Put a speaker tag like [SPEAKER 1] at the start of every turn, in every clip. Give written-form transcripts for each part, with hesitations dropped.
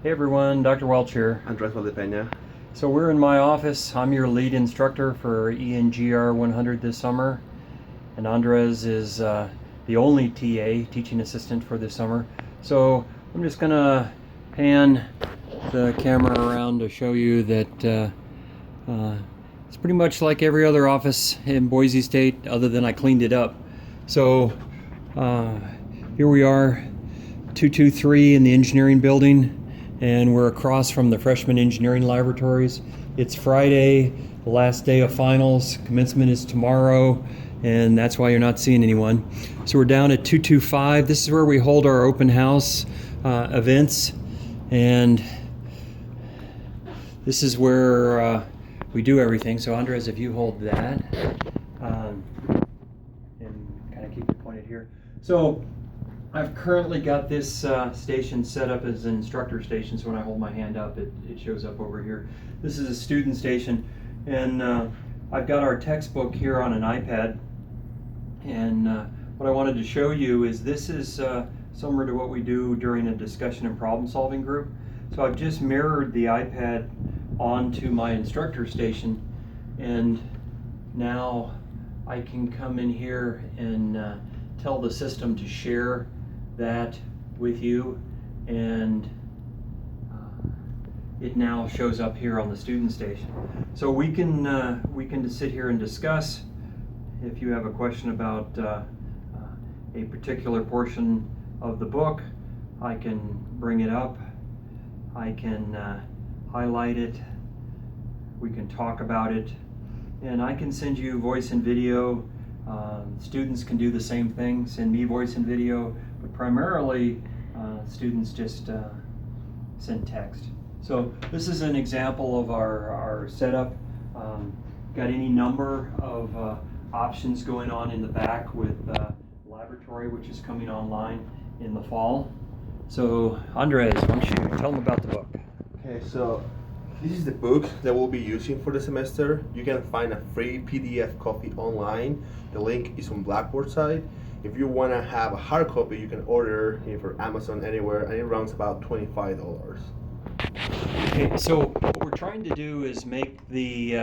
[SPEAKER 1] Hey everyone, Dr. Welch here.
[SPEAKER 2] Andres Valdepena.
[SPEAKER 1] So we're in my office. I'm your lead instructor for ENGR 100 this summer, and Andres is the only TA, teaching assistant for this summer. So I'm just gonna pan the camera around to show you that it's pretty much like every other office in Boise State, other than I cleaned it up. So here we are, 223 in the engineering building, and we're across from the freshman engineering laboratories. It's Friday, the last day of finals. Commencement is tomorrow, and that's why you're not seeing anyone. So we're down at 225. This is where we hold our open house events, and this is where we do everything. So Andres, if you hold that, and kind of keep it pointed here. So I've currently got this station set up as an instructor station, so when I hold my hand up, it shows up over here. This is a student station, and I've got our textbook here on an iPad, and what I wanted to show you is this is similar to what we do during a discussion and problem solving group. So I've just mirrored the iPad onto my instructor station, and now I can come in here and tell the system to share that with you, and it now shows up here on the student station. So we can sit here and discuss. If you have a question about a particular portion of the book, I can bring it up, I can highlight it, we can talk about it, and I can send you voice and video. Students can do the same thing, send me voice and video, but primarily students just send text. So this is an example of our setup. Got any number of options going on in the back with laboratory, which is coming online in the fall. So Andres, why don't you tell them about the book?
[SPEAKER 2] Okay, so this is the book that we'll be using for the semester. You can find a free PDF copy online. The link is on Blackboard side. If you want to have a hard copy, you can order it for Amazon anywhere, and it runs about $25.
[SPEAKER 1] Okay, so what we're trying to do is make the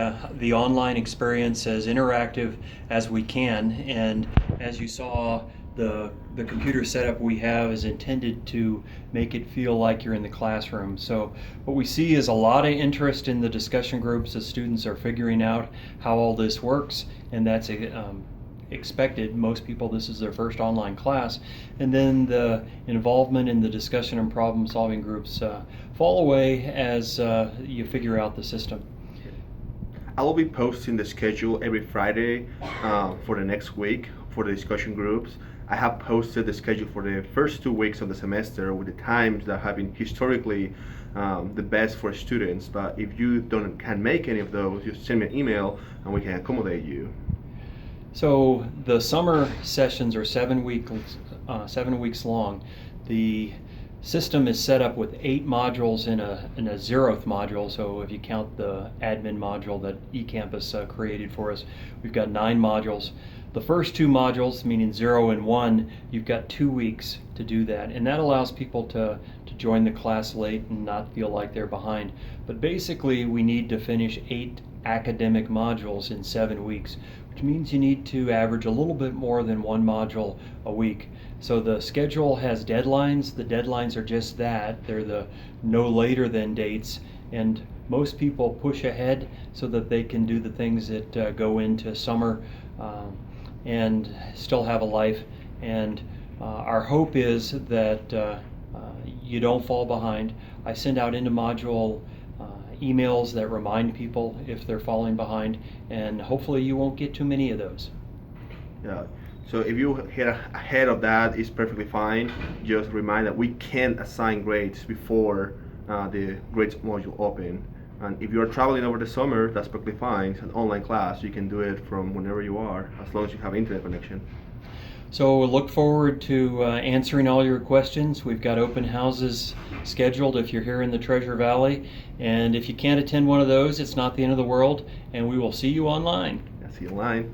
[SPEAKER 1] online experience as interactive as we can, and as you saw, the computer setup we have is intended to make it feel like you're in the classroom. So what we see is a lot of interest in the discussion groups as students are figuring out how all this works, and that's expected. Most people, this is their first online class, and then the involvement in the discussion and problem solving groups fall away as you figure out the system.
[SPEAKER 2] I will be posting the schedule every Friday for the next week for the discussion groups. I have posted the schedule for the first 2 weeks of the semester with the times that have been historically the best for students. But if you can't make any of those, just send me an email and we can accommodate you.
[SPEAKER 1] So the summer sessions are 7 weeks long. The system is set up with 8 modules in a 0th module. So if you count the admin module that eCampus created for us, we've got 9 modules. The first 2 modules, meaning 0 and 1, you've got 2 weeks to do that, and that allows people to join the class late and not feel like they're behind. But basically we need to finish 8 academic modules in 7 weeks, which means you need to average a little bit more than 1 module a week. So the schedule has deadlines. The deadlines are just that. They're the no later than dates, and most people push ahead so that they can do the things that go into summer and still have a life. And our hope is that you don't fall behind. I send out into module emails that remind people if they're falling behind, and hopefully you won't get too many of those.
[SPEAKER 2] Yeah. So if you get ahead of that, it's perfectly fine. Just remind that we can't assign grades before the grades module open. And if you're traveling over the summer, that's perfectly fine. It's an online class. You can do it from whenever you are, as long as you have internet connection.
[SPEAKER 1] So we'll look forward to answering all your questions. We've got open houses scheduled if you're here in the Treasure Valley. And if you can't attend one of those, it's not the end of the world, and we will see you online.
[SPEAKER 2] See you online.